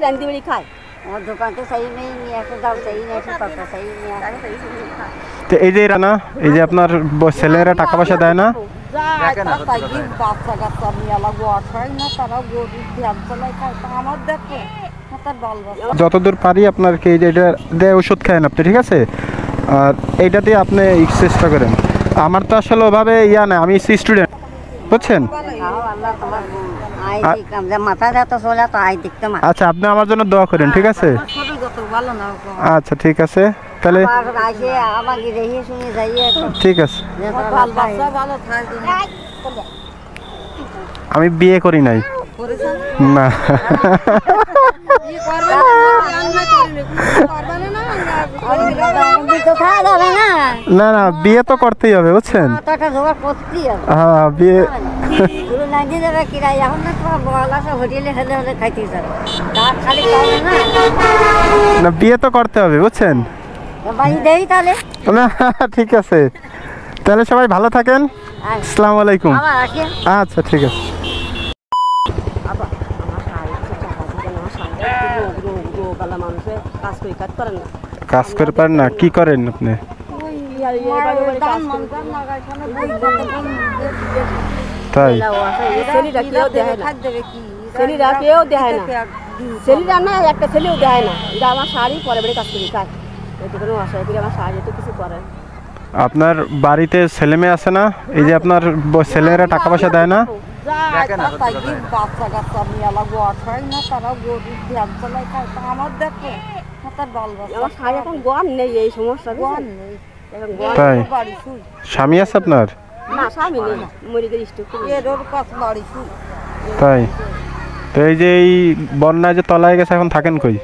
রান্দি বাড়ি খায় और दुकान तो सही नहीं ऐसे दाल सही नहीं ऐसे पत्ता सही नहीं তো এই যে রানা এই যে আপনার ছেলেরা টাকা পয়সা দেয় না বাচ্চা কাচ্চা নিয়ে লাগবো আঠাই না তারা গরিব ধ্যান চালাই খায় তা আমার দেখে তার বাল বাচ্চা যতদূর পারি আপনার কি এই যে এটা দেয় ওষুধ খায়েন আপনি ঠিক আছে আর এইটা দিয়ে আপনি চেষ্টা করেন আমার তো আসলে ওভাবে ইয়া না আমি স্টুডেন্ট বুঝছেন আচ্ছা আপনি আমার জন্য দোয়া করেন ঠিক আছে আচ্ছা ঠিক আছে তাহলে ঠিক আছে আমি বিয়ে করি নাই না না না বিয়ে তো করতেই হবে বুঝছেন হ্যাঁ বিয়ে না বিয়ে তো করতে হবে বুঝছেন না ঠিক আছে তাহলে সবাই ভালো থাকেন আসসালামু আলাইকুম আচ্ছা ঠিক আছে কাজ করে পারেন না কি করেন আপনি তাই ছেলেরা কেউ দেয় না ছেলেরা না একটা ছেলেও দেয় না এটা আমার শাড়ি পরে বেড়ে কাজ করি খায় এটা কোনো অসহায় করে আমার শাড়ি তো কিছু করে আপনার বাড়িতে ছেলে মেয়ে আছে না এই যে আপনার ছেলেরা টাকা পয়সা দেয় না বাচ্চা কাচ্চা নিয়ে লাগবো আঠাই না তারা গরিব ধ্যান চালাই খায় তা আমার দেখে তার বাল বাচ্চা আমার শাড়ি এখন গন নেই এই সমস্যা গন নেই তাই স্বামী আছে আপনার না স্বামী নেই মরে গেছে স্ট্রোক তাই তো এই যে এই বন্যায় যে তলায় গেছে এখন থাকেন কই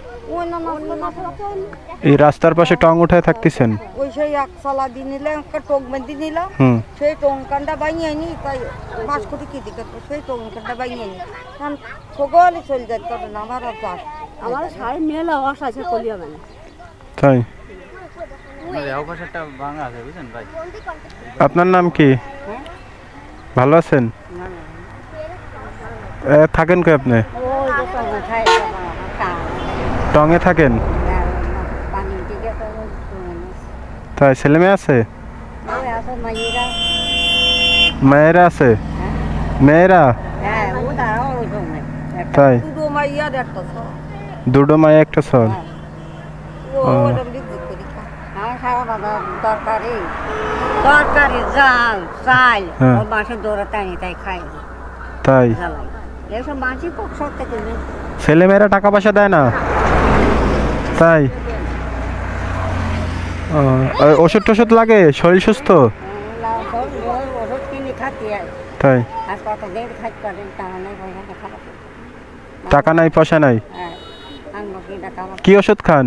এই রাস্তার পাশে টং উঠায় থাকতেছেন ওই সেই একসালা দিয়ে নিলাম একটা টোক বেঁধে নিলাম সেই টঙ্কানটা বাইয়ে নি তাই 5 কোটি কি দিকে সেই টঙ্কানটা বাইয়ে নি কারণ সকলে চলে যায় তবে না আমার আর চাষ আমার শাড়ি মেলা অস আছে কলি হবে না তাই আপনার নাম কি ভালো আছেন থাকেন কই আপনি টঙে থাকেন তাই ছেলে মেয়ে আছে মেয়েরা আছে মেয়েরা তাই দুটো মাইয়া একটা ছেলে তরকারি জাল চাল বাঁশের দৌড়া টানি তাই খাই তাই এসব বাঁচি খুব সত্যি করে ছেলে মেয়েরা টাকা পয়সা দেয় না তাই ওষুধ টষুধ লাগে শরীর সুস্থ ওষুধ কিনে খাতে তাই টাকা নাই পয়সা নাই কি ওষুধ খান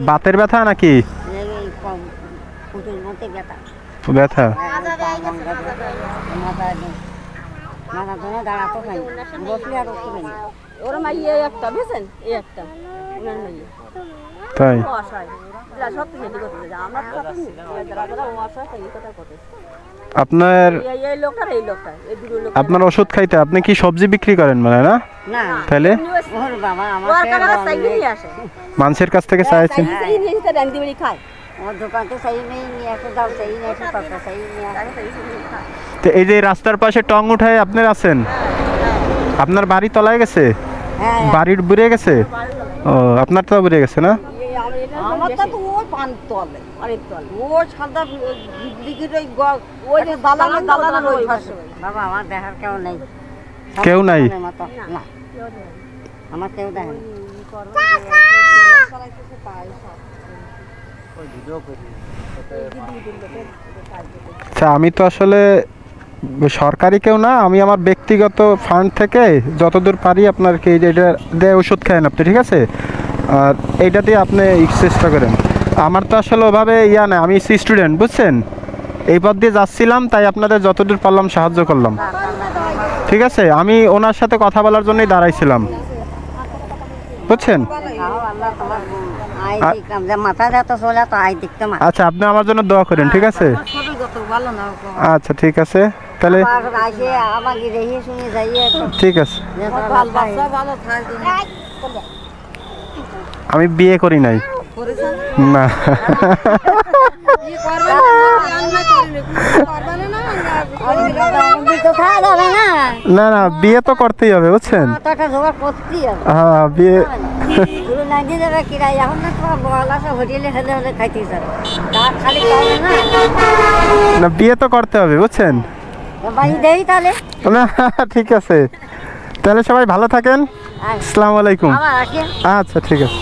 বাতের ব্যথা নাকি ব্যথা তাই আপনার আপনার ওষুধ খাইতে আপনি কি সবজি বিক্রি করেন মানে না তাহলে মানুষের কাছ থেকে চাইছেন তো এই যে রাস্তার পাশে টং উঠায় আপনার আছেন আপনার বাড়ি তলায় গেছে বাড়ির বুড়ে গেছে ও আপনার তো বুড়ে গেছে না কেউ নাই আচ্ছা আমি তো আসলে সরকারি কেউ না আমি আমার ব্যক্তিগত ফান্ড থেকে যতদূর পারি আপনার কি এটা দেয় ওষুধ খায়েন আপনি ঠিক আছে আর এইটা দিয়ে আপনি চেষ্টা করেন আমার তো আসলে ওভাবে ইয়া না আমি স্টুডেন্ট বুঝছেন এই পথ দিয়ে যাচ্ছিলাম তাই আপনাদের যতদূর পারলাম সাহায্য করলাম ঠিক আছে আমি ওনার সাথে কথা বলার জন্যই দাঁড়াইছিলাম বুঝছেন আচ্ছা আপনি আমার জন্য দোয়া করেন ঠিক আছে আচ্ছা ঠিক আছে তাহলে আসে আমাকে রেখে শুনে যাইয়ে ঠিক আছে। বাল বাচ্চা ভালো থাকবে আমি বিয়ে করি নাই করেছেন না। তো খাওয়া যাবে না না না বিয়ে তো করতেই হবে বুঝছেন। টাকা জোগাড় করতেই হবে হ্যাঁ বিয়ে পুরো নাইজে যাবে কিরাই এখন না তোমার বল আসা হোটেলে হেলে হলে খাইতে যাবে তা খালি খাবে না না বিয়ে তো করতে হবে বুঝছেন। বাড়ি দেই তাহলে না ঠিক আছে, তাহলে সবাই ভালো থাকেন। আচ্ছা। আসসালামু আলাইকুম। আবার আসে আচ্ছা ঠিক আছে।